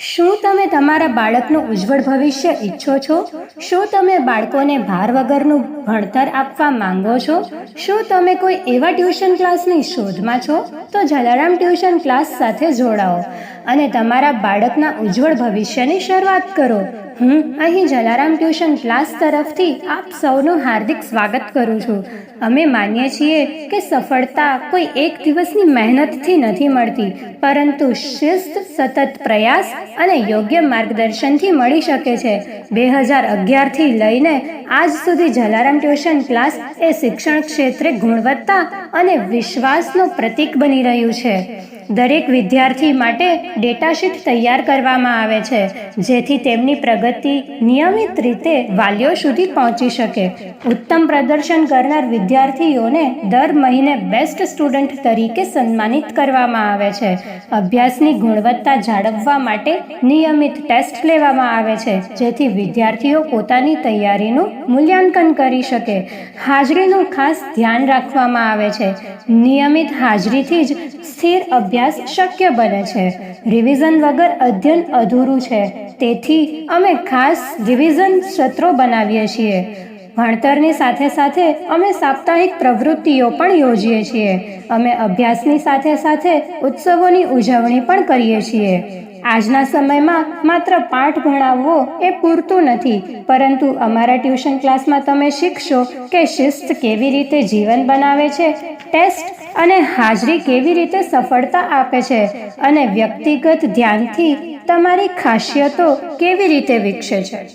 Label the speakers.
Speaker 1: શું તમે તમારા બાળકનું ઉજ્જવળ ભવિષ્ય ઈચ્છો છો? શું તમે બાળકોને ભાર વગરનું ભણતર આપવા માંગો છો? શું તમે કોઈ એવા ટ્યુશન ક્લાસની શોધમાં છો? તો જલારામ ટ્યુશન ક્લાસ સાથે જોડાઓ અને તમારા બાળકના ઉજ્જવળ ભવિષ્યની શરૂઆત કરો. હું અહીં જલારામ ટ્યુશન ક્લાસ તરફથી આપ સૌનું હાર્દિક સ્વાગત કરું છું. અમે માનીએ છીએ કે સફળતા કોઈ એક દિવસની મહેનતથી નથી મળતી, પરંતુ શિસ્ત, સતત પ્રયાસ અને યોગ્ય માર્ગદર્શનથી મળી શકે છે. 2011થી લઈને આજ સુધી જલારામ ટ્યુશન ક્લાસ એ શિક્ષણ ક્ષેત્રે ગુણવત્તા અને વિશ્વાસનું પ્રતીક બની રહ્યું છે. દરેક વિદ્યાર્થી માટે ડેટાશીટ તૈયાર કરવામાં આવે છે, જેથી તેમની પ્રગતિ નિયમિત રીતે વાલીઓ સુધી પહોંચી શકે. ઉત્તમ પ્રદર્શન કરનાર વિદ્યાર્થીઓને દર મહિને બેસ્ટ સ્ટુડન્ટ તરીકે સન્માનિત કરવામાં આવે છે. અભ્યાસની ગુણવત્તા જાળવવા માટે નિયમિત ટેસ્ટ લેવામાં આવે છે, જેથી વિદ્યાર્થીઓ પોતાની તૈયારીનું મૂલ્યાંકન કરી શકે. હાજરીનું ખાસ ધ્યાન રાખવામાં આવે છે. નિયમિત હાજરીથી જ સ્થિર અભ્યાસ શક્ય બને છે. રિવિઝન વગર અધ્યયન અધૂરું છે, તેથી અમે ખાસ રિવિઝન સત્રો બનાવીએ છીએ. ભણતરની સાથે સાથે અમે સાપ્તાહિક પ્રવૃત્તિઓ પણ યોજીએ છીએ. અમે અભ્યાસની સાથે સાથે ઉત્સવોની ઉજવણી પણ કરીએ છીએ. આજના સમયમાં માત્ર પાઠ ભણાવવો એ પૂરતું નથી, પરંતુ અમારા ટ્યુશન ક્લાસમાં તમે શીખશો કે શિસ્ત કેવી રીતે જીવન બનાવે છે, ટેસ્ટ અને હાજરી કેવી રીતે સફળતા આપે છે, અને વ્યક્તિગત ધ્યાનથી તમારી ખાસિયતો કેવી રીતે વિકસે છે.